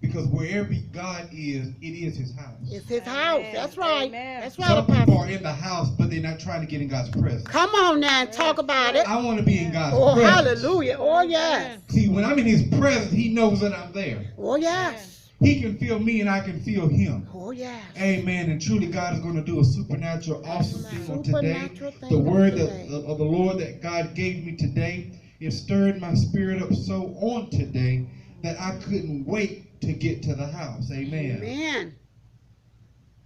Because wherever God is, it is his house. It's his house. That's right. Amen. That's right, Some people are Apostle. in the house, but they're not trying to get in God's presence. Come on now and talk about it. I want to be in God's Oh, presence. hallelujah. Oh, yes. See, when I'm in his presence, he knows that I'm there. Oh, yes. He can feel me and I can feel him. Oh, yes. Amen. And truly God is going to do a supernatural, awesome thing on today. Supernatural thing The on word today. of the Lord that God gave me today, it stirred my spirit up so on today that I couldn't wait to get to the house. Amen. Amen.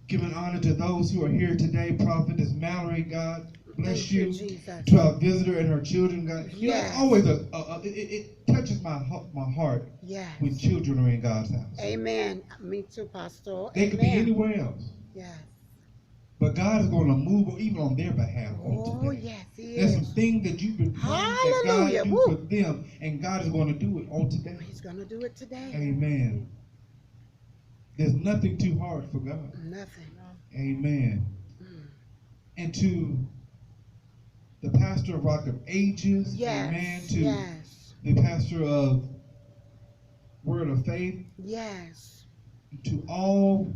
Giving honor to those who are here today. Prophetess Mallory, God bless Thank you. Jesus. To our visitor and her children, God. You know, Yes. it's always it touches my heart Yes. when children are in God's house. Amen. Me too, Pastor. They could be Amen. anywhere else. Yes. But God is going to move even on their behalf on Oh, today. yes, he There's is. some things that you've been praying that Hallelujah. God do Woo. for them, and God is going to do it on today. He's going to do it today. Amen. There's nothing too hard for God. Nothing. Amen. And to the pastor of Rock of Ages, Yes. amen. To Yes. the pastor of Word of Faith, Yes. to all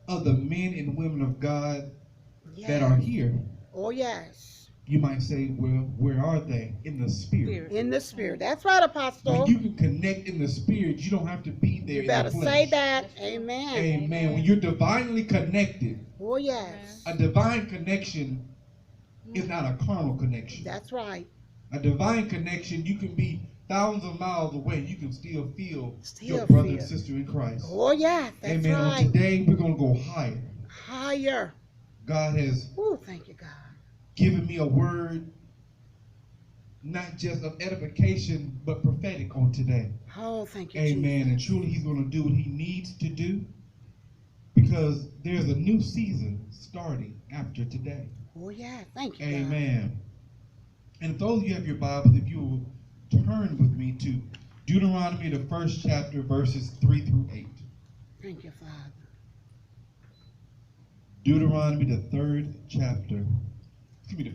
of the men and women of God Yes. that are here. Oh, yes. You might say, well, where are they? In the spirit. In the spirit. That's right, Apostle. When you can connect in the spirit, you don't have to be there You in better the flesh. say that. Amen. Amen. When you're divinely connected, Oh, yes. a divine connection is not a carnal connection. That's right. A divine connection, you can be thousands of miles away. You can still feel Still your brother feel. and sister in Christ. Oh, yeah. That's Amen. On right. today, we're going to go higher. Higher. God has Oh, thank you, God. given me a word, not just of edification, but prophetic on today. Oh, thank you, Amen. And Jesus. truly, he's going to do what he needs to do, because there's a new season starting after today. Oh, yeah. Thank you, God. Amen. And if those of you have your Bibles, if you will turn with me to Deuteronomy, the first chapter, verses 3 through 8. Thank you, Father. Deuteronomy, the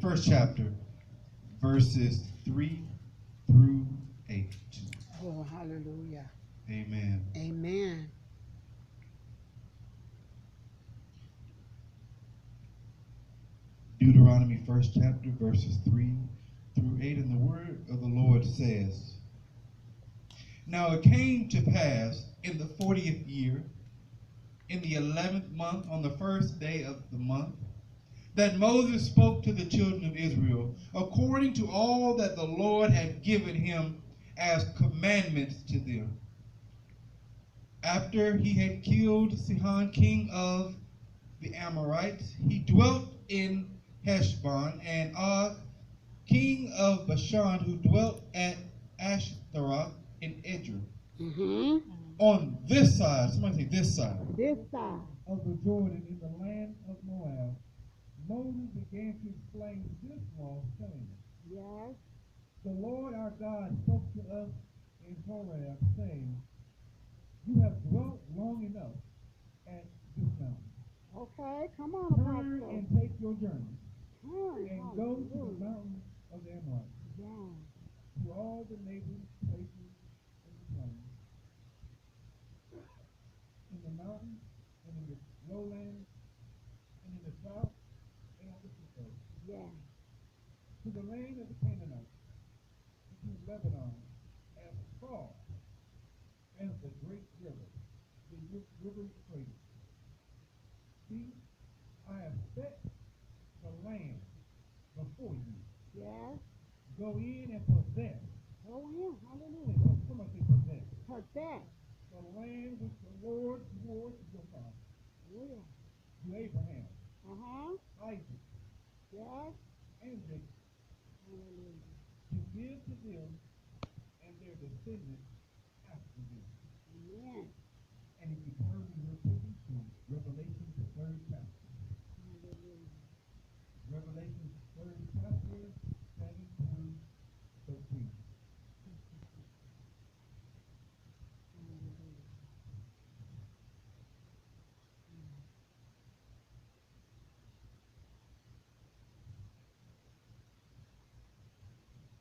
first chapter, verses 3 through 8. Oh, hallelujah. Amen. Amen. Deuteronomy, first chapter, verses 3 through 8. And the word of the Lord says, Now it came to pass in the 40th year, in the 11th month, on the first day of the month, that Moses spoke to the children of Israel according to all that the Lord had given him as commandments to them. After he had killed Sihon, king of the Amorites, he dwelt in Heshbon, and Og, king of Bashan, who dwelt at Ashtaroth in Edrei. Mm-hmm. On this side, somebody say this side, This side. of the Jordan in the land of Moab, Moses began to explain this law, saying, Yes. The Lord our God spoke to us in Horeb, saying, You have dwelt long enough at this mountain. Okay, come on, Turn Apostle. and take your journey, Turn. and go to the Hallelujah. mountain of the Amorites, Yeah. to all the neighboring places in the plain, in the mountains, and in the lowlands, and in the south, and on the seacoast, Yeah. to the land of the Canaanites, to Lebanon, as far as the great river, the river Euphrates. See, I have set the land before you. Yes. Go in and possess. Go in. Hallelujah. Somebody say possess. Possess. The land which the Lord swore to your father, Yeah. to Abraham, Uh-huh. Isaac, Yes. and Jacob, Hallelujah. to give to them and their descendants after them. Amen. And if you turn real quickly to Revelation, the 3rd chapter. Hallelujah. Revelation, 3rd chapter, 7 through 13. Hallelujah.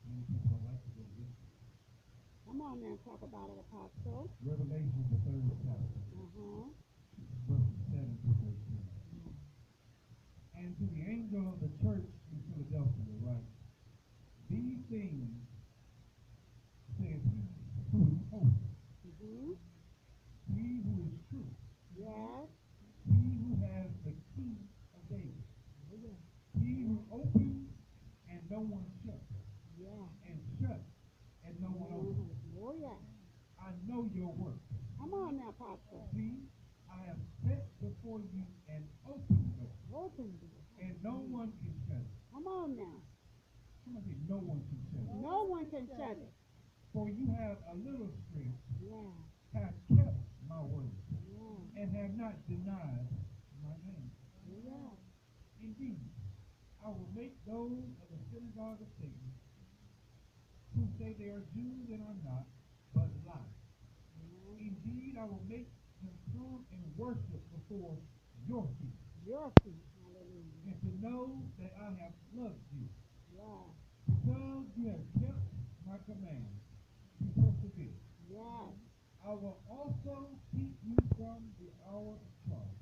Many people don't like to go with. Come on now, talk about it, Apostle. Revelation, the 3rd chapter, Uh-huh. verses 7 to 13. And to the angel of the church in Philadelphia, write, these things says he who is holy, Mm-hmm. he who is true, Yes. he who has the key of David, Oh, yeah. he who opens and no one shuts, Yeah. and shuts and no one opens. Oh, yeah. I know your work. Come on now, Apostle. See, I have set before you an open door, Open door. and no one can shut it. Come on now. Somebody say, no one can shut it. No one can shut it. For you have a little strength, Yeah. have kept my word, Yeah. and have not denied my name. Oh, yeah. Indeed, I will make those of the synagogue of Satan, who say they are Jews and are not, but lie. Indeed, I will make them come and worship before your feet, Your feet. Hallelujah. and to know that I have loved you, Yeah. because you have kept my commands, to persevere. Yeah. I will also keep you from the hour of trial,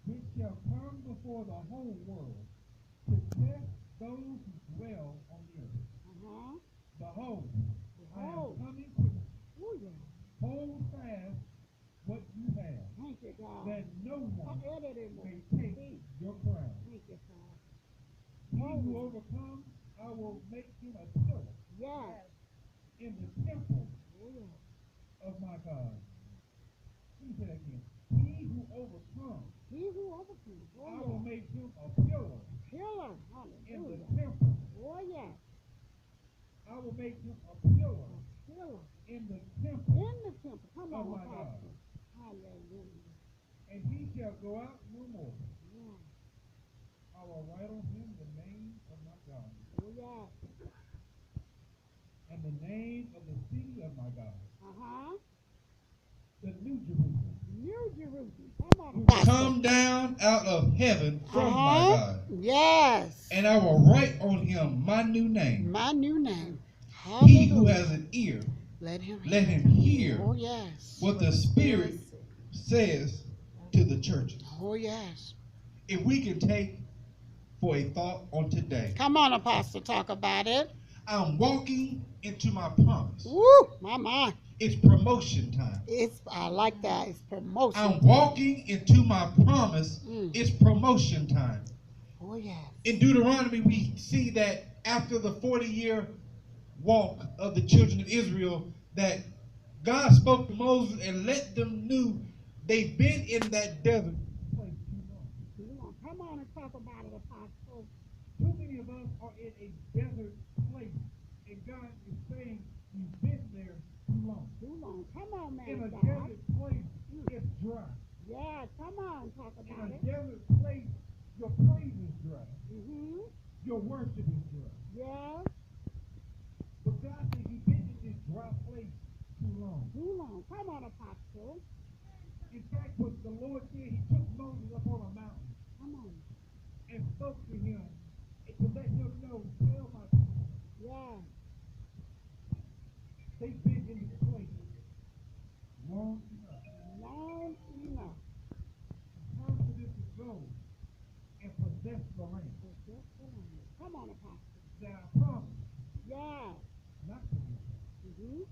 which shall come before the whole world, to test those who dwell on the earth. Uh-huh. Behold, I am Behold. coming quickly. Oh, yeah. Hold fast what you have, Thank you, God. that no one may Thank take your crown. you, Father. He who overcomes, I will make him a pillar Yes. in the temple Oh, yeah. of my God. Let me say that again. He who overcomes, He who overcomes. I Oh, will yeah. make him a pillar Pillar. in the Hallelujah. temple. Oh, yeah. I will make him a pillar Pillar. in the temple In the temple. Come of on, my God. Apostle. Hallelujah. And he shall go out no more. Yeah. I will write on him the name of my God, Oh, yeah. and the name of the city of my God, Uh-huh. the New Jerusalem, New Jerusalem. Come on, which Apostle. come down out of heaven from my God. Yes. And I will write on him my new name. My new name. He who Hallelujah. has an ear, Let him let him hear Oh, yes. what the Spirit says to the churches. Oh, yes. If we can take for a thought on today, Come on, Apostle, talk about it. I'm walking into my promise. Woo, my. It's promotion time. I like that. It's promotion. I'm walking into my promise. It's promotion time. Oh, yes. In Deuteronomy, we see that after the 40-year walk of the children of Israel, that God spoke to Moses and let them know they've been in that desert place too long. Too long. Come on and talk about it, Apostle. Too many of us are in a desert place, and God is saying you've been there too long. Too long. Come on, man. In a God. desert place, it's dry. Yeah, come on, talk In about a it. desert place, your praise is dry. Mm-hmm. Your worship is dry. Yeah. But God said you've been in this dry place too long. Too long. Come on, Apostle. In fact, what the Lord did, he took Moses up on a mountain Come on. and spoke to him and to let him know, tell my people, Yeah. they've been in this place long enough. Long enough. It's time for them to go and possess the land Come on, Apostle. that I promised Yeah. not to do. Mm-hmm.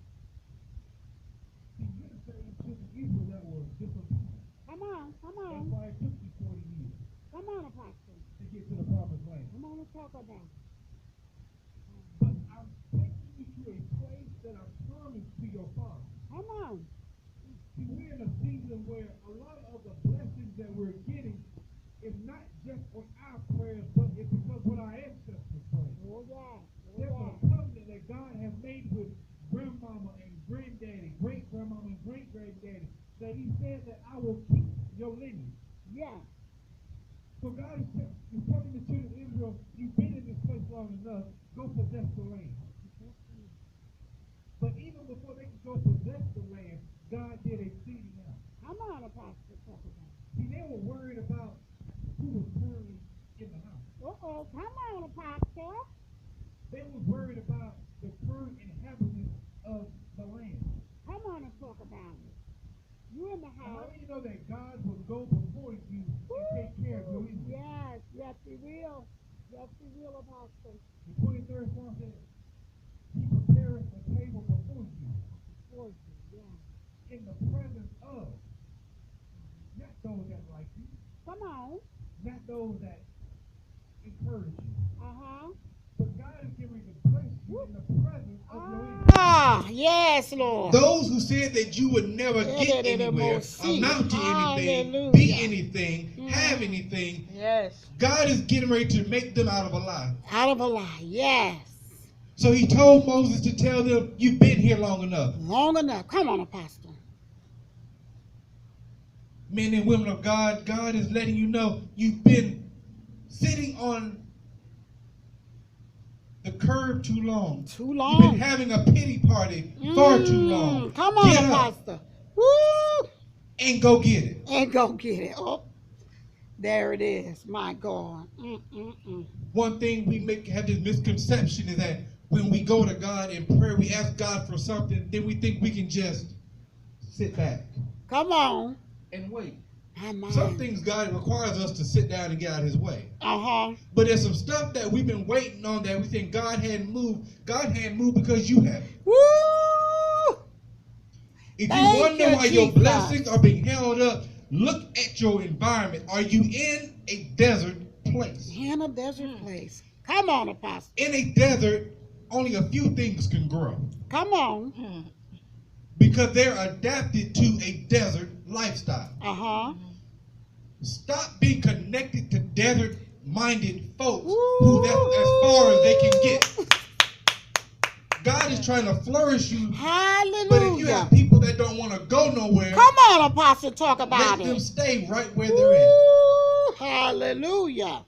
See, you're the same children of Israel that were disobedient. Come on. That's why it took you 40 years Come on, Apostle. to get to the promised land. Come on and talk about it. But I'm taking you to a place that I promised to your father. Come on. See, we're in a season where a lot of the blessings that we're getting is not just on our prayers, but it's because what our ancestors prayed. Oh, yeah. There's a covenant that God has made with grandmama and granddaddy, great-grandmama and great-granddaddy, that he said that I will keep your lineage. Yeah. So God is telling the children of Israel, you've been in this place long enough, go possess the land. But even before they could go possess the land, God did a seeding out. Come on, Apostle, talk about it. See, they were worried about who was currently in the house. Uh-oh. Come on, Apostle. They were worried about the current inhabitants of the you know that God will go before you and take care of your enemies? Yes, yes, he will. Yes, he will, Apostle. The 23rd Psalm says, He prepares a table before you For you, yeah. in the presence of, not those that like you, Come on. not those that encourage you, Uh-huh. but God is getting ready to place you in the presence of your enemies. Ah, yes, Lord. Those who said that you would never get anywhere, amount to anything, be Hallelujah. anything, have anything, Yes. God is getting ready to make them out of a lie. Out of a lie, yes. So he told Moses to tell them, you've been here long enough. Long enough. Come on, Apostle. Men and women of God, God is letting you know you've been sitting on the curb too long. Too You've long. been having a pity party far too long. Come on, Get up Apostle. Woo! and go get it. And go get it. Oh, there it is. My God. One thing we have this misconception is that when we go to God in prayer, we ask God for something, then we think we can just sit back Come on. and wait. Come Some on. things God requires us to sit down and get out of his way. Uh-huh. But there's some stuff that we've been waiting on that we think God hadn't moved. God hadn't moved because you haven't. Woo! If you Thank wonder you, why your Jesus. blessings are being held up, look at your environment. Are you in a desert place? In a desert place. Come on, Apostle. In a desert, only a few things can grow Come on. because they're adapted to a desert lifestyle. Uh-huh. Stop being connected to desert-minded folks who that's as far as they can get. God is trying to flourish you, Hallelujah. but if you have people that don't want to go nowhere, Come on, Apostle, talk let about them it. stay right where they're at. Woo! Hallelujah.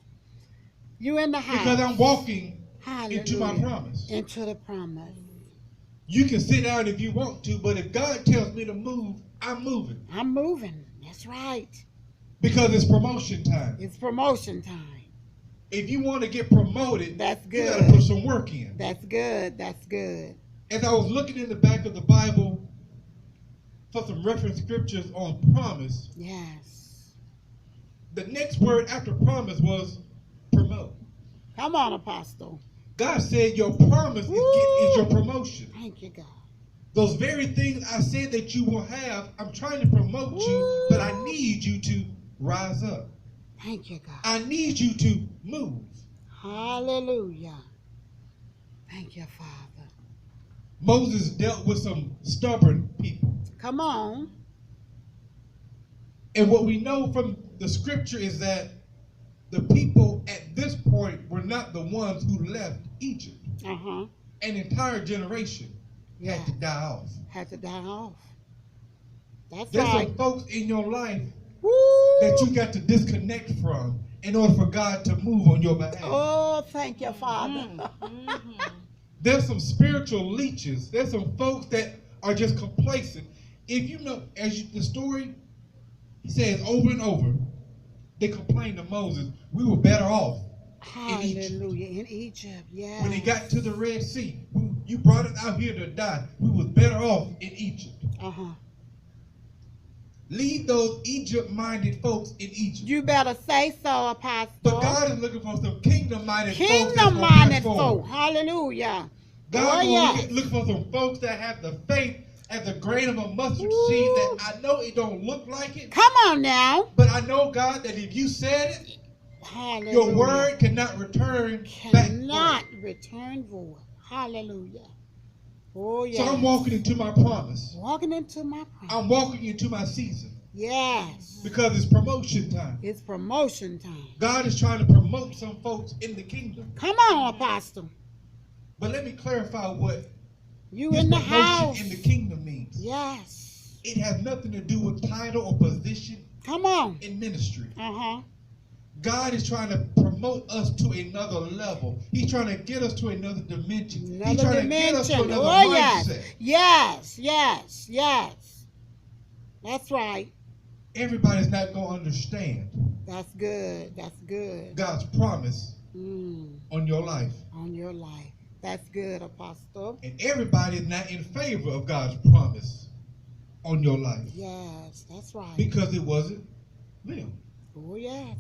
You in the house. Because I'm walking Hallelujah. into my promise. Into the promise. You can sit down if you want to, but if God tells me to move, I'm moving. I'm moving. That's right. Because it's promotion time. It's promotion time. If you want to get promoted, That's you got to good. put some work in. That's good. That's good. As I was looking in the back of the Bible for some reference scriptures on promise, Yes. the next word after promise was promote. Come on, Apostle. God said your promise is your promotion. Thank you, God. Those very things I said that you will have, I'm trying to promote you, but I need you to rise up. Thank you, God. I need you to move. Hallelujah. Thank you, Father. Moses dealt with some stubborn people. Come on. And what we know from the scripture is that the people at this point were not the ones who left Egypt. Uh-huh. An entire generation had to die off. Had to die off. That's There's right. some folks in your life Woo! that you got to disconnect from in order for God to move on your behalf. Oh, thank you, Father. There's some spiritual leeches. There's some folks that are just complacent. If you know, the story, he says over and over, they complained to Moses, we were better off in Egypt. Hallelujah. In Egypt, yes. When he got to the Red Sea, you brought us out here to die. We was better off in Egypt. Uh-huh. Leave those Egypt-minded folks in Egypt. You better say so, Apostle. But God is looking for some kingdom-minded folks. Kingdom-minded folk. Hallelujah. God is looking for some folks that have the faith as the grain of a mustard seed that I know it don't look like it. Come on now. But I know, God, that if you said it, Hallelujah. your word cannot return back void. Cannot return void. Hallelujah. Oh, yes. So I'm walking into my promise. Walking into my promise. I'm walking into my season. Yes. Because it's promotion time. It's promotion time. God is trying to promote some folks in the kingdom. Come on, Apostle. But let me clarify what You this in the promotion house. in the kingdom means. Yes. It has nothing to do with title or position Come on. in ministry. Uh-huh. God is trying to promote us to another level. He's trying to get us to another dimension. He's trying to get us to another mindset. Yes. Yes. Yes. That's right. Everybody's not going to understand That's good. That's good. God's promise on your life. On your life. That's good, Apostle. And everybody is not in favor of God's promise on your life Yes, that's right. because it wasn't them. Oh, yes.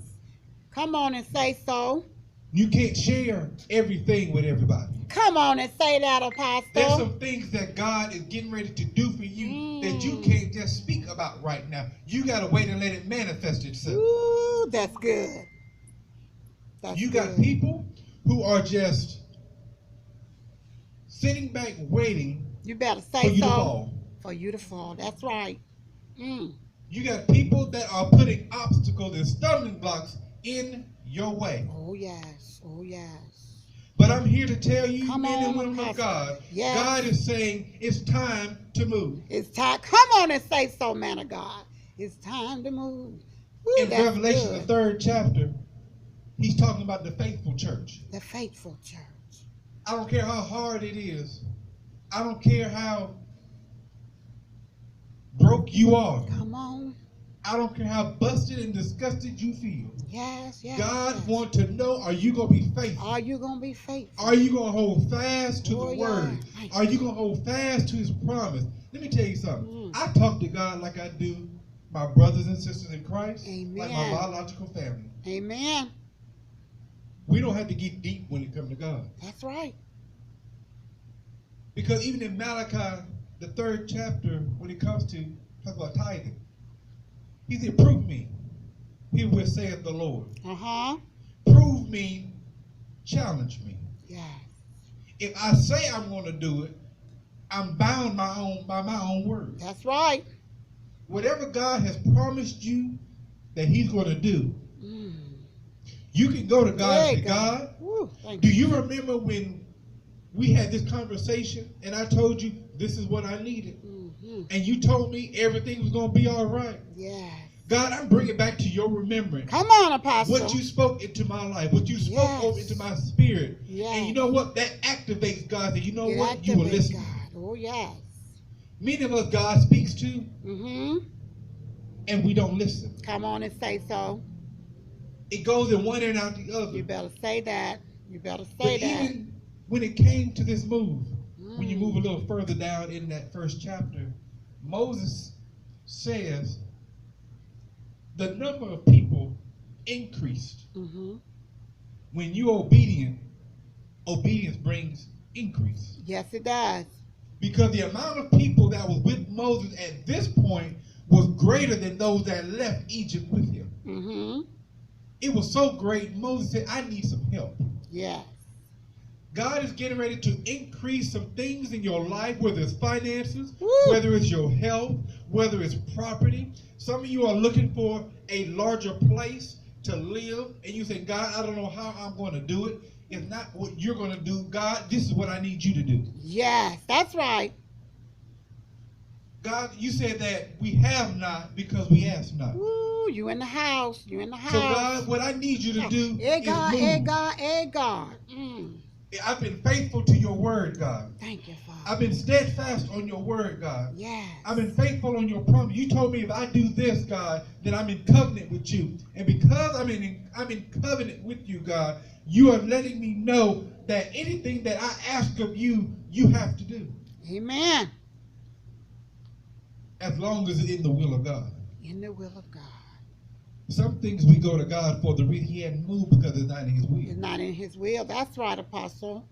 Come on and say so. You can't share everything with everybody. Come on and say that, There's Apostle. some things that God is getting ready to do for you that you Mm. can't just speak about right now. You got to wait and let it manifest itself. Ooh, that's good. That's You got good. people who are just sitting back waiting You better for say you to so. fall. For you to fall. That's right. Mm. You got people that are putting obstacles and stumbling blocks in your way. Oh, yes. Oh, yes. But I'm here to tell you, Come men and on, women of Apostle. God, Yes. God is saying it's time to move. It's time. Come on and say so, man of God. It's time to move. Ooh, In that's Revelation, good. the 3rd chapter, he's talking about the faithful church. The faithful church. I don't care how hard it is. I don't care how broke you are. Come on. I don't care how busted and disgusted you feel. Yes, yes. God yes. wants to know, are you going to be faithful? Are you going to be faithful? Are you going to hold fast to Oh, the yeah. word? Are you going to hold fast to his promise? Let me tell you something. I talk to God like I do my brothers and sisters in Christ, Amen. like my biological family. Amen. We don't have to get deep when it comes to God. That's right. Because even in Malachi, the 3rd chapter, when it comes to talk about tithing, he said, prove me. Here will saith the Lord. Uh-huh. Prove me, challenge me. Yes. If I say I'm going to do it, I'm bound by my own word. That's right. Whatever God has promised you that he's going to do, you can go to God and say, God, do you remember when we had this conversation and I told you this is what I needed? And you told me everything was going to be all right. Yes. God, I'm bringing back to your remembrance. Come on, Apostle. What you spoke into my life, what you spoke over into my spirit. Yes. And you know what? That activates God. That you know It what? You will listen. God. Oh, yes. Many of us God speaks to, and we don't listen. Come on and say so. It goes in one ear and out the other. You better say that. You better say but that. Even when it came to this move, when you move a little further down in that 1st chapter, Moses says the number of people increased. When you're obedient, obedience brings increase. Yes, it does. Because the amount of people that was with Moses at this point was greater than those that left Egypt with him. It was so great, Moses said, I need some help. Yes. God is getting ready to increase some things in your life, whether it's finances, whether it's your health, whether it's property. Some of you are looking for a larger place to live, and you say, God, I don't know how I'm going to do it. It's not what you're going to do. God, this is what I need you to do. Yes, that's right. God, you said that we have not because we ask not. Ooh, you in the house. You in the house. So, God, what I need you to do is move. God. I've been faithful to your word, God. Thank you, Father. I've been steadfast on your word, God. Yes. I've been faithful on your promise. You told me if I do this, God, then I'm in covenant with you. And because I'm in covenant with you, God, you are letting me know that anything that I ask of you, you have to do. Amen. As long as it's in the will of God. In the will of God. Some things we go to God for the reason he hadn't moved because it's not in his will. It's not in his will. That's right, Apostle.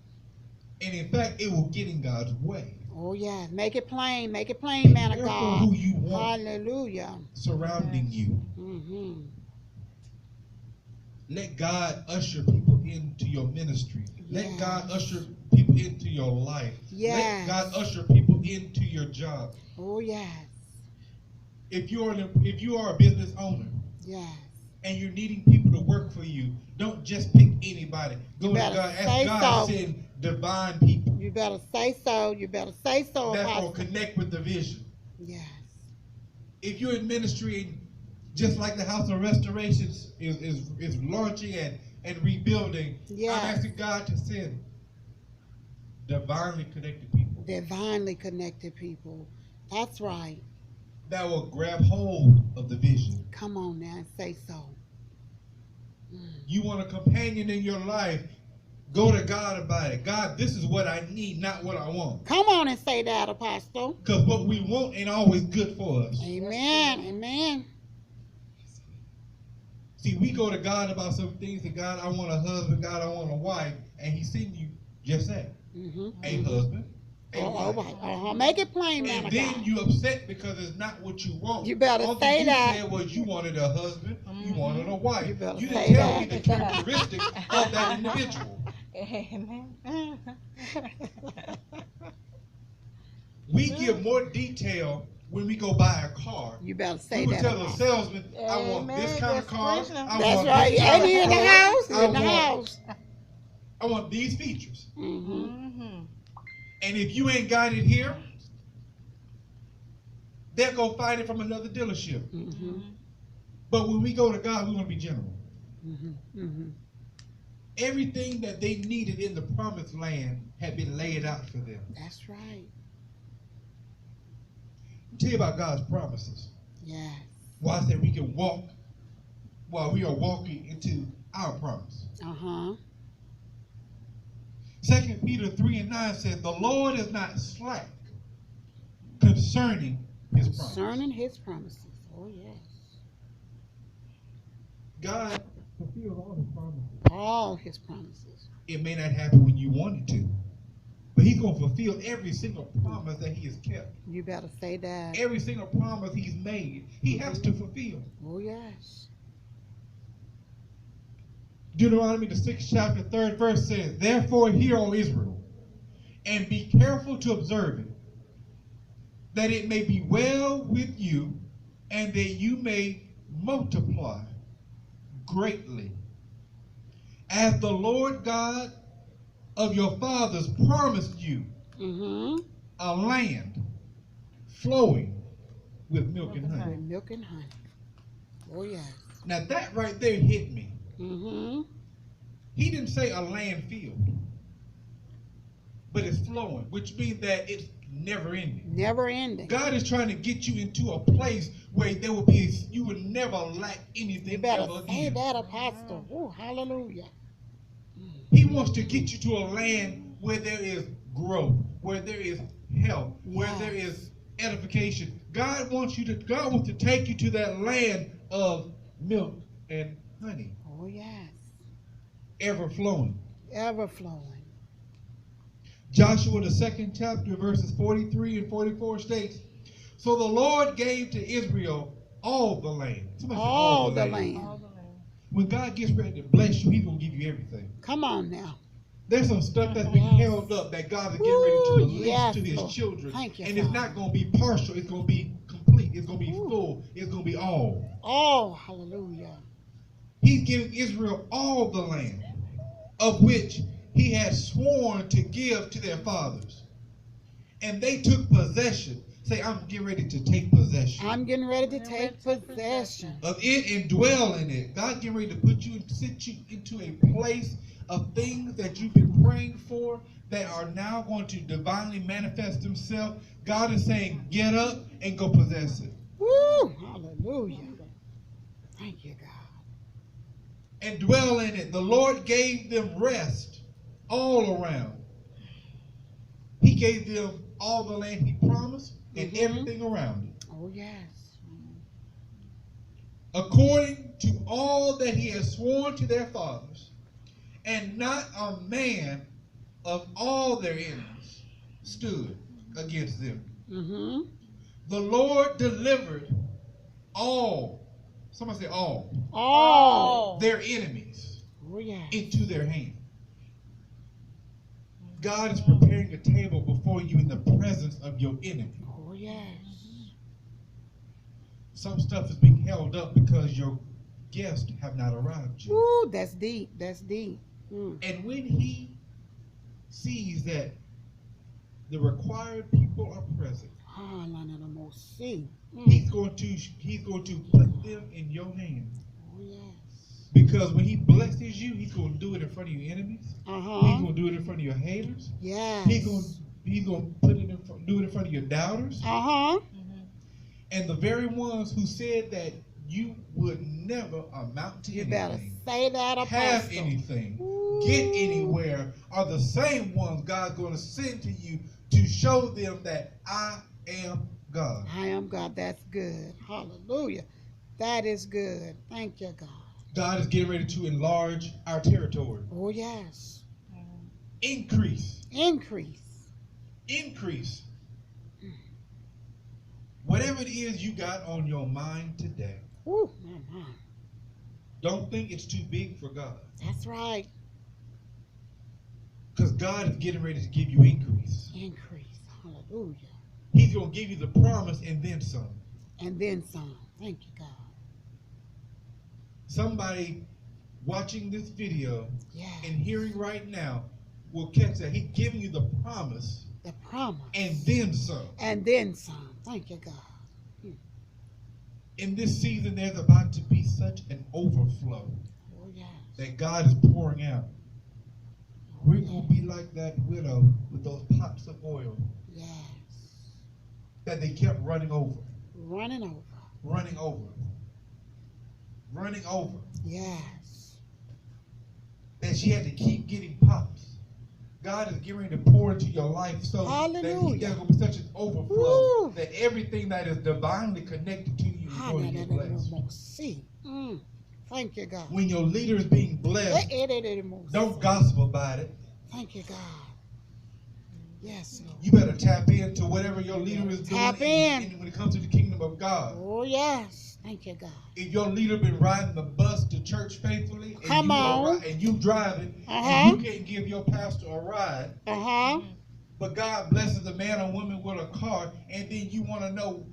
And in fact, it will get in God's way. Oh, yeah. Make it plain. Make it plain, man of God. Who you want Hallelujah. surrounding you. Let God usher people into your ministry. Yes. Let God usher people into your life. Yes. Let God usher people into your job. Oh, yes. If you are a business owner, yes, and you're needing people to work for you, don't just pick anybody. Go to God. Ask God to send divine people. You better say so. You better say so. That will connect with the vision. Yes. If you're in ministry, just like the House of Restoration is launching and rebuilding, yes. I'm asking God to send divinely connected people. Divinely connected people. That's right. That will grab hold of the vision. Come on now and say so. You want a companion in your life. Go to God about it. God, this is what I need, not what I want. Come on and say that, Apostle. Because what we want ain't always good for us. Amen. Amen. See, we go to God about some things, and God, I want a husband, God, I want a wife, and He send you just that. A husband, a wife. Make it plain, man. And then you upset because it's not what you want. You better All say you that. said was you wanted a husband, you wanted a wife. You better You say didn't tell that. me the characteristics of that individual. Amen. We give more detail when we go buy a car. You better say We would that. tell the Apostle. salesman, I want this kind of car. That's I That's want right. this kind Ain't he of in the car. house? I In the want- house. I want these features. Mm-hmm. And if you ain't got it here, they'll go find it from another dealership. Mm-hmm. But when we go to God, we want to be general. Mm-hmm. Mm-hmm. Everything that they needed in the promised land had been laid out for them. That's right. I'll tell you about God's promises. Yes. Why I said we can walk while we are walking into our promise. Uh-huh. 2 Peter 3:9 says, the Lord is not slack concerning His promise. Concerning His promises. Oh, yes. God fulfills all His promises. All His promises. It may not happen when you want it to, but He's going to fulfill every single promise that He has kept. You better say that. Every single promise He's made, He has to fulfill. Oh, yes. Deuteronomy, the 6th chapter, 3rd verse says, therefore hear, O Israel, and be careful to observe it, that it may be well with you, and that you may multiply greatly, as the Lord God of your fathers promised you, a land flowing with milk and honey. With milk and honey. Oh, yes. Now that right there hit me. Mm-hmm. He didn't say a land field, but it's flowing, which means that it's never ending. Never ending. God is trying to get you into a place where there will be, you will never lack anything You better ever say again. that, Apostle. Oh, hallelujah. He wants to get you to a land where there is growth, where there is health, where Yes. there is edification. God wants to take you to that land of milk and honey, Oh, yes. ever flowing. Ever flowing. Joshua, the 2nd chapter, verses 43 and 44 states, so the Lord gave to Israel all the land. Somebody say All the land. When God gets ready to bless you, He's going to give you everything. Come on now. There's some stuff that's been held up that God is getting ready to Ooh, release yes, to His Lord. children. Thank you, And it's Father. not going to be partial. It's going to be complete. It's going to be full. It's going to be all. Oh, hallelujah. He's giving Israel all the land of which He had sworn to give to their fathers. And they took possession. Say, I'm getting ready to take possession I'm getting ready to take possession. of it and dwell in it. God getting ready to put you and sit you into a place of things that you've been praying for that are now going to divinely manifest themselves. God is saying, get up and go possess it. Woo! Hallelujah. Thank you, God. And dwell in it. The Lord gave them rest all around. He gave them all the land He promised and everything around it, Oh, yes. according to all that He has sworn to their fathers, and not a man of all their enemies stood against them. Mm-hmm. The Lord delivered all, somebody say all their enemies Oh, yes. into their hand. God is preparing a table before you in the presence of your enemy. Oh, yes. Some stuff is being held up because your guests have not arrived yet. Ooh, that's deep. That's deep. And when He sees that the required people are present, Ah, none of them will see. He's going to put them in your hand. Oh, yes. Because when He blesses you, He's going to do it in front of your enemies. He's Uh-huh. going to do it in front of your haters. Yes. He's going to do it in front of your doubters. Uh-huh. And the very ones who said that you would never amount to You better anything, say that, have Apostle. anything, Ooh. get anywhere are the same ones God's going to send to you to show them that I am God. I am God. That's good. Hallelujah. That is good. Thank you, God. God is getting ready to enlarge our territory. Oh, yes. Increase. Increase. Increase. Whatever it is you got on your mind today, Woo, my mind. don't think it's too big for God. That's right. Because God is getting ready to give you increase. Increase. Hallelujah. He's going to give you the promise and then some. And then some. Thank you, God. Somebody watching this video Yes. and hearing right now will catch that. He's giving you the promise The promise. and then some. And then some. Thank you, God. In this season, there's about to be such an overflow Oh, yes. that God is pouring out. We're going to be like that widow with those pots of oil Yes. that they kept running over, Running over. running over, running over. Yes. That she had to keep getting pops. God is getting ready to pour into your life so that there's going to be such an overflow that everything that is divinely connected to you is going to get blessed. Thank you, God. When your leader is being blessed, don't gossip about it. Thank you, God. Yes, Lord. You better tap into whatever your leader is doing Tap in. when it comes to the kingdom of God. Oh, yes. Thank you, God. If your leader been riding the bus to church faithfully and you driving and you can't give your pastor a ride, but God blesses a man or woman with a car, and then you want to know,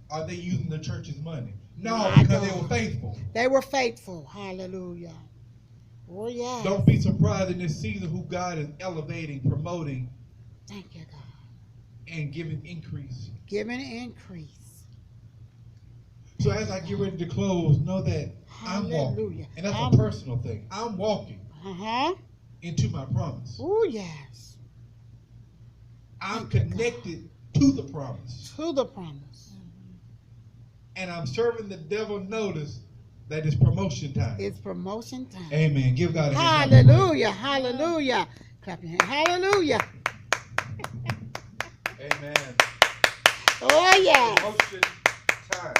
are they using the church's money? No, because they were faithful. They were faithful. Hallelujah. Oh, yeah. Don't be surprised in this season who God is elevating, promoting, thank you, God, and giving increase. Giving increase. So as I get ready to close, know that I'm walking. And that's a personal thing. I'm walking into my promise. Oh, yes. I'm connected to the promise. To the promise. And I'm serving the devil notice that it's promotion time. It's promotion time. Amen. Give God a hand. Hallelujah. Hallelujah. Clap your hand. Hallelujah. Amen. Oh, yeah. Promotion time.